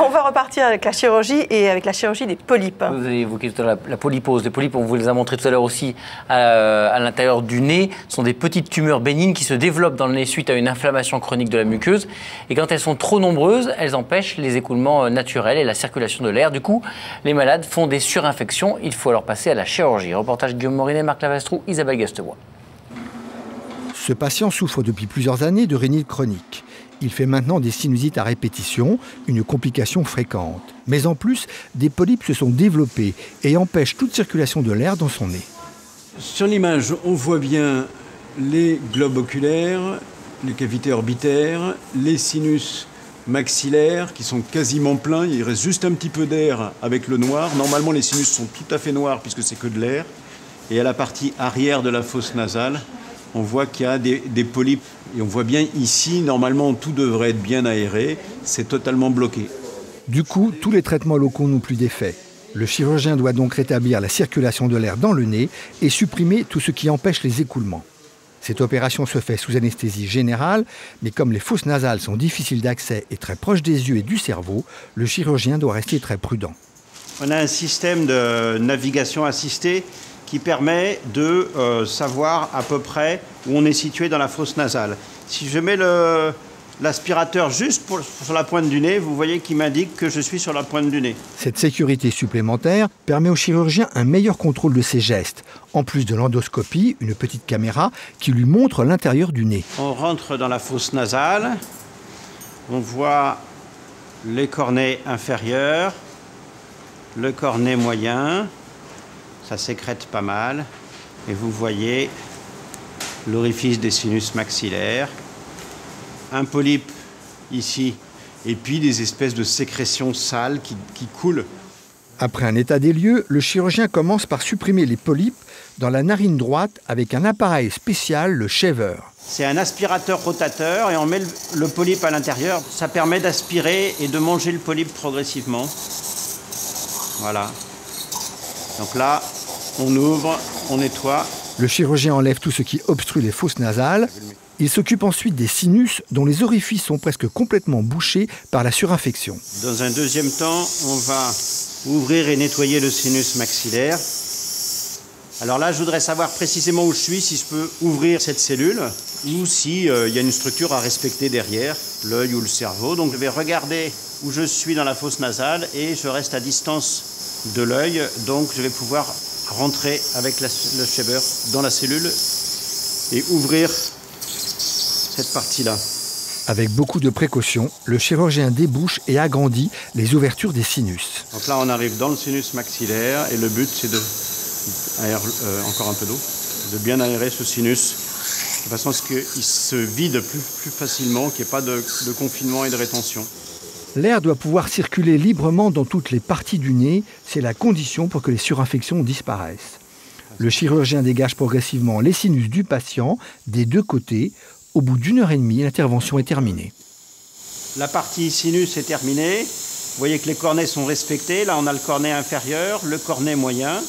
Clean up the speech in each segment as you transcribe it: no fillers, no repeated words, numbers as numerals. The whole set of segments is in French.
on va repartir avec la chirurgie et avec la chirurgie des polypes. Vous avez évoqué tout à l'heure la polypose. Les polypes, on vous les a montrés tout à l'heure aussi à l'intérieur du nez. Ce sont des petites tumeurs bénignes qui se développent dans le nez suite à une inflammation chronique de la muqueuse. Et quand elles sont trop nombreuses, elles empêchent les écoulements naturels et la circulation de l'air. Du coup, les malades font des surinfections. Il faut alors passer à la chirurgie. Reportage Guillaume Morinet, Marc Lavastroux, Isabelle Gastevoix. Ce patient souffre depuis plusieurs années de rhinite chronique. Il fait maintenant des sinusites à répétition, une complication fréquente. Mais en plus, des polypes se sont développés et empêchent toute circulation de l'air dans son nez. Sur l'image, on voit bien les globes oculaires, les cavités orbitaires, les sinus maxillaires qui sont quasiment pleins. Il reste juste un petit peu d'air avec le noir. Normalement, les sinus sont tout à fait noirs puisque c'est que de l'air. Et à la partie arrière de la fosse nasale, on voit qu'il y a des polypes. Et on voit bien ici, normalement, tout devrait être bien aéré. C'est totalement bloqué. Du coup, tous les traitements locaux n'ont plus d'effet. Le chirurgien doit donc rétablir la circulation de l'air dans le nez et supprimer tout ce qui empêche les écoulements. Cette opération se fait sous anesthésie générale, mais comme les fosses nasales sont difficiles d'accès et très proches des yeux et du cerveau, le chirurgien doit rester très prudent. On a un système de navigation assistée qui permet de savoir à peu près où on est situé dans la fosse nasale. Si je mets l'aspirateur juste sur la pointe du nez, vous voyez qu'il m'indique que je suis sur la pointe du nez. Cette sécurité supplémentaire permet au chirurgien un meilleur contrôle de ses gestes, en plus de l'endoscopie, une petite caméra qui lui montre l'intérieur du nez. On rentre dans la fosse nasale, on voit les cornets inférieurs, le cornet moyen, ça sécrète pas mal, et vous voyez l'orifice des sinus maxillaires, un polype ici, et puis des espèces de sécrétions sales qui coulent. Après un état des lieux, le chirurgien commence par supprimer les polypes dans la narine droite avec un appareil spécial, le shaver. C'est un aspirateur rotateur et on met le polype à l'intérieur. Ça permet d'aspirer et de manger le polype progressivement. Voilà. Donc là, on ouvre, on nettoie. Le chirurgien enlève tout ce qui obstrue les fosses nasales. Il s'occupe ensuite des sinus dont les orifices sont presque complètement bouchés par la surinfection. Dans un deuxième temps, on va ouvrir et nettoyer le sinus maxillaire. Alors là, je voudrais savoir précisément où je suis, si je peux ouvrir cette cellule ou s'il y a une structure à respecter derrière, l'œil ou le cerveau. Donc je vais regarder où je suis dans la fosse nasale et je reste à distance de l'œil. Donc je vais pouvoir rentrer avec le shaver dans la cellule et ouvrir cette partie-là. Avec beaucoup de précautions, le chirurgien débouche et agrandit les ouvertures des sinus. Donc là, on arrive dans le sinus maxillaire et le but, c'est de encore un peu d'eau, de bien aérer ce sinus de façon à ce qu'il se vide plus facilement, qu'il n'y ait pas de confinement et de rétention. L'air doit pouvoir circuler librement dans toutes les parties du nez. C'est la condition pour que les surinfections disparaissent. Le chirurgien dégage progressivement les sinus du patient des deux côtés. Au bout d'1 heure et demie, l'intervention est terminée. La partie sinus est terminée. Vous voyez que les cornets sont respectés. Là, on a le cornet inférieur, le cornet moyen.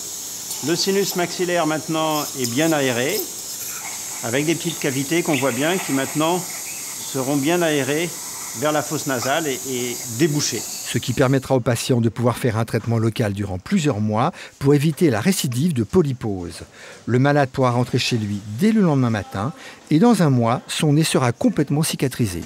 Le sinus maxillaire, maintenant, est bien aéré, avec des petites cavités qu'on voit bien, qui maintenant seront bien aérées vers la fosse nasale et débouchées. Ce qui permettra au patient de pouvoir faire un traitement local durant plusieurs mois pour éviter la récidive de polypose. Le malade pourra rentrer chez lui dès le lendemain matin et dans un mois, son nez sera complètement cicatrisé.